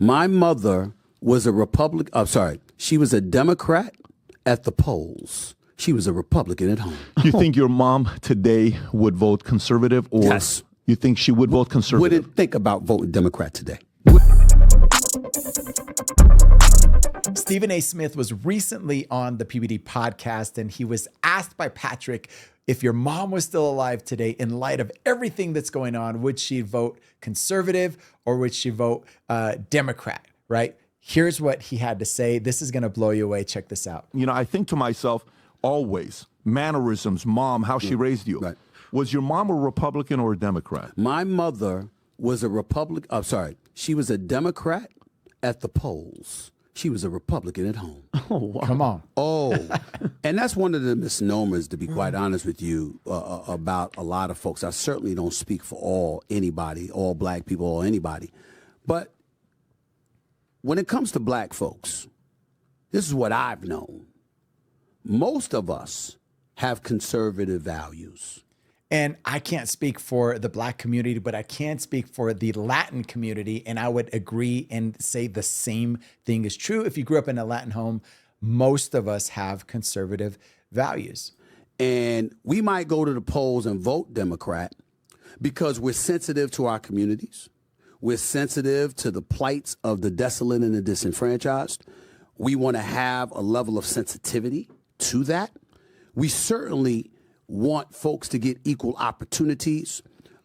My mother was a Republican. I'm sorry. She was a Democrat at the polls. She was a Republican at home. You think your mom today would vote conservative, or Yes. you think she would vote conservative? Wouldn't think about voting Democrat today. Stephen A. Smith was recently on the PBD podcast, and he was asked by Patrick, if your mom was still alive today, in light of everything that's going on, would she vote conservative or would she vote Democrat, right? Here's what he had to say. This is going to blow you away. Check this out. You know, I think to myself, always, mannerisms, mom, how she raised you. Right. Was your mom a Republican or a Democrat? My mother was a Republican. I'm sorry. She was a Democrat at the polls. She was a Republican at home. Oh, wow. Come on. Oh, and that's one of the misnomers, to be quite honest with you, about a lot of folks. I certainly don't speak for anybody, all black people, or anybody. But when it comes to black folks, this is what I've known. Most of us have conservative values. And I can't speak for the black community, but I can speak for the Latin community. And I would agree and say the same thing is true. If you grew up in a Latin home, most of us have conservative values. And we might go to the polls and vote Democrat because we're sensitive to our communities. We're sensitive to the plights of the desolate and the disenfranchised. We want to have a level of sensitivity to that. We certainly want folks to get equal opportunities.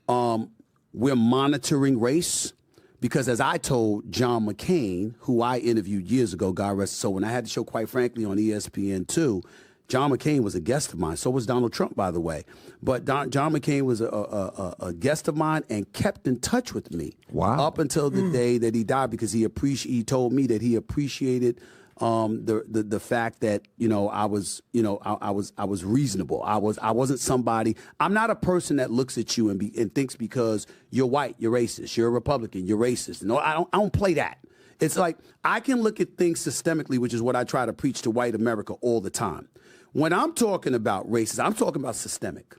We're monitoring race because, as I told John McCain, who I interviewed years ago, God rest his soul, when I had the show, quite frankly, on ESPN2, John McCain was a guest of mine. So was Donald Trump, by the way. But John McCain was a guest of mine and kept in touch with me. Wow. Up until the day that he died, because he told me that he appreciated the fact that I was reasonable. I wasn't somebody. I'm not a person that looks at you and thinks because you're white you're racist. You're a Republican you're racist. No, I don't play that. It's like I can look at things systemically, which is what I try to preach to white America all the time. When I'm talking about racism, I'm talking about systemic.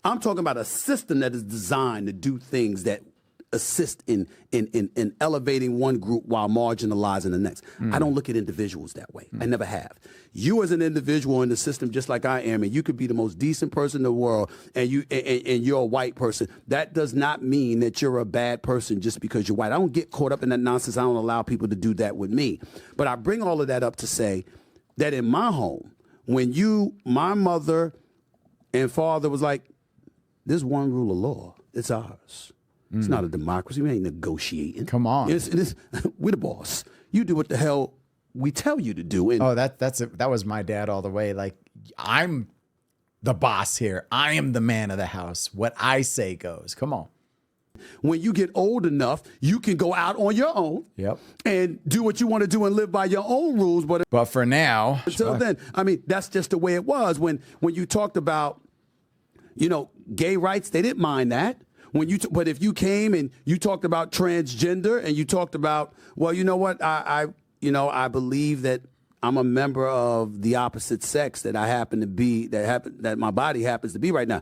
I'm talking about a system that is designed to do things that assist in elevating one group while marginalizing the next. I don't look at individuals that way. I never have. You as an individual in the system, just like I am, and you could be the most decent person in the world, and you're a white person. That does not mean that you're a bad person just because you're white. I don't get caught up in that nonsense. I don't allow people to do that with me. But I bring all of that up to say that in my home, when my mother and father was like, there's one rule of law. It's ours. It's not a democracy. We ain't negotiating. Come on. We're the boss. You do what the hell we tell you to do. And that was my dad all the way. Like, I'm the boss here. I am the man of the house. What I say goes. Come on. When you get old enough, you can go out on your own. Yep. And do what you want to do and live by your own rules. But for now, until then, I mean, that's just the way it was. When you talked about, gay rights, they didn't mind that. But if you came and you talked about transgender and you talked about, well, you know what, I believe that I'm a member of the opposite sex that I happen to be, that my body happens to be right now.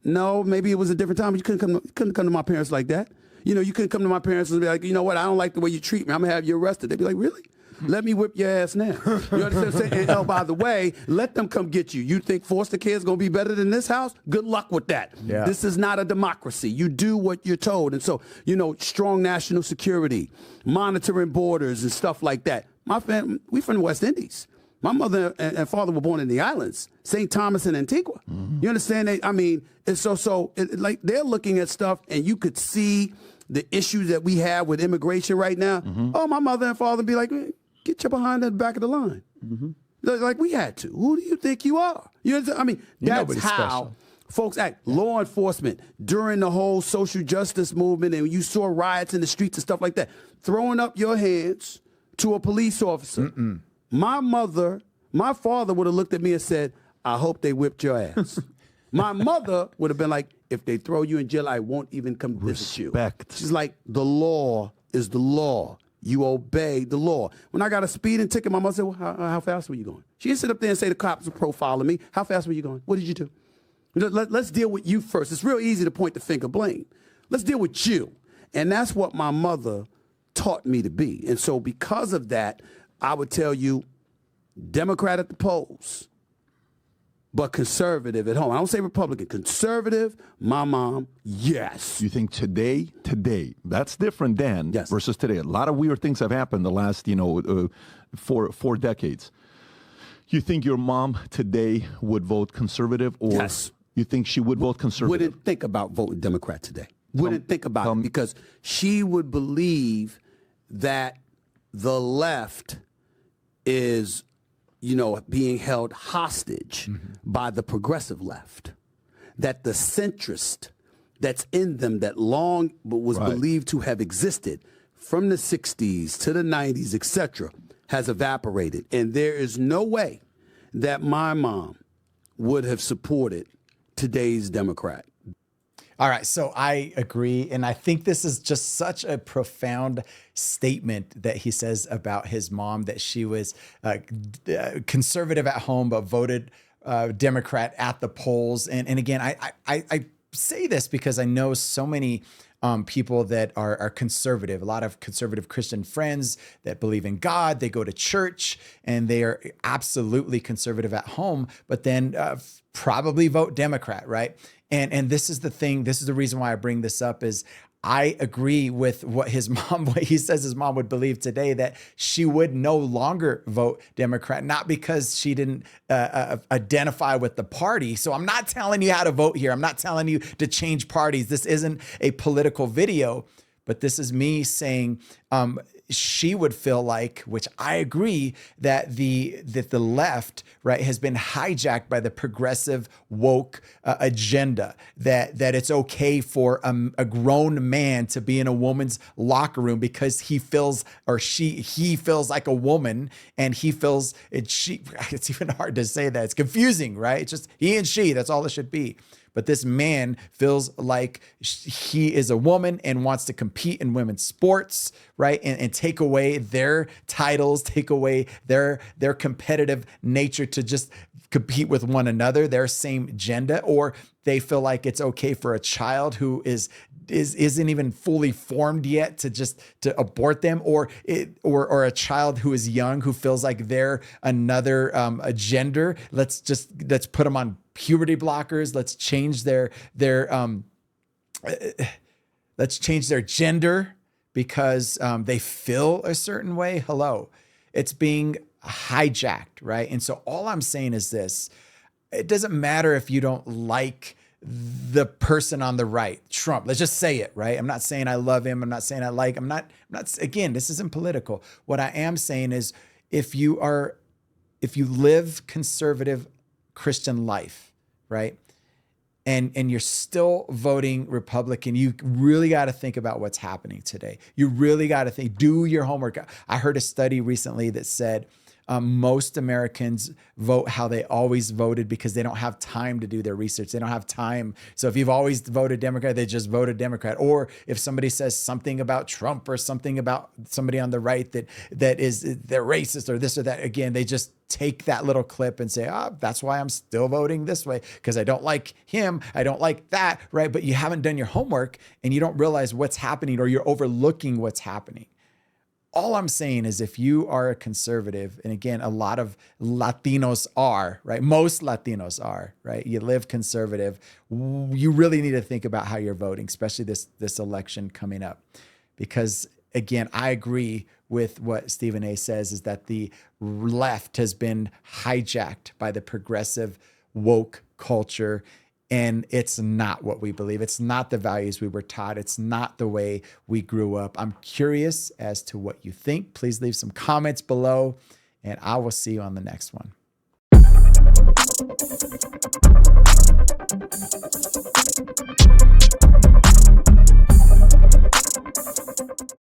No, maybe it was a different time. You couldn't come to my parents like that. You couldn't come to my parents and be like, you know what, I don't like the way you treat me. I'm gonna have you arrested. They'd be like, really? Let me whip your ass now. You understand what I'm saying? And, oh, by the way, let them come get you. You think foster care is going to be better than this house? Good luck with that. Yeah. This is not a democracy. You do what you're told. And so, strong national security, monitoring borders and stuff like that. My family, we from the West Indies. My mother and father were born in the islands, St. Thomas and Antigua. You understand? It's like they're looking at stuff and you could see the issues that we have with immigration right now. Oh, my mother and father be like, get your behind at the back of the line. Like we had to. Who do you think you are? That's how folks act. Law enforcement during the whole social justice movement, and you saw riots in the streets and stuff like that, throwing up your hands to a police officer. My father would have looked at me and said, I hope they whipped your ass. My mother would have been like, if they throw you in jail, I won't even come visit you. She's like, the law is the law. You obey the law. When I got a speeding ticket, my mother said, well, how fast were you going? She didn't sit up there and say the cops were profiling me. How fast were you going? What did you do? Let's deal with you first. It's real easy to point the finger, blame. Let's deal with you. And that's what my mother taught me to be. And so because of that, I would tell you, Democrat at the polls, but conservative at home. I don't say Republican. Conservative, my mom, yes. You think today, that's different then versus today. A lot of weird things have happened the last, four decades. You think your mom today would vote conservative, or yes. You think she would vote conservative? Wouldn't think about voting Democrat today. Wouldn't think about it, because she would believe that the left is, being held hostage by the progressive left, that the centrist that's in them that long was believed to have existed from the 60s to the 90s, etc., has evaporated. And there is no way that my mom would have supported today's Democrat. All right, so I agree, and I think this is just such a profound statement that he says about his mom, that she was conservative at home but voted Democrat at the polls. And again, I say this because I know so many people that are conservative, a lot of conservative Christian friends that believe in God. They go to church and they are absolutely conservative at home, but then probably vote Democrat, right? And this is the thing, this is the reason why I bring this up, is I agree with what he says his mom would believe today, that she would no longer vote Democrat, not because she didn't identify with the party. So I'm not telling you how to vote here. I'm not telling you to change parties. This isn't a political video, but this is me saying, she would feel like, which I agree, that the left, right, has been hijacked by the progressive woke agenda, that it's okay for a grown man to be in a woman's locker room because he feels, or he feels like a woman, and he feels it's even hard to say that. It's confusing, right? It's just he and she, that's all it should be. But this man feels like he is a woman and wants to compete in women's sports, right? And take away their titles, take away their competitive nature to just compete with one another, their same gender. Or they feel like it's okay for a child who isn't even fully formed yet to abort them, or a child who is young who feels like they're another a gender. Let's put them on puberty blockers. Let's change their gender because they feel a certain way. Hello, it's being hijacked, right? And so all I'm saying is this: it doesn't matter if you don't like the person on the right, Trump. Let's just say it, right? I'm not saying I love him. I'm not saying I'm not, again, this isn't political. What I am saying is, if you live conservative Christian life, right? And you're still voting Republican, you really got to think about what's happening today. You really got to do your homework. I heard a study recently that said most Americans vote how they always voted because they don't have time to do their research. They don't have time. So if you've always voted Democrat, they just voted Democrat. Or if somebody says something about Trump or something about somebody on the right they're racist or this or that, again, they just take that little clip and say, that's why I'm still voting this way, because I don't like him. I don't like that, right? But you haven't done your homework and you don't realize what's happening, or you're overlooking what's happening. All I'm saying is, if you are a conservative, and again, a lot of Latinos are, right? Most Latinos are, right? You live conservative. You really need to think about how you're voting, especially this election coming up. Because again, I agree with what Stephen A. says, is that the left has been hijacked by the progressive woke culture. And it's not what we believe. It's not the values we were taught. It's not the way we grew up. I'm curious as to what you think. Please leave some comments below, and I will see you on the next one.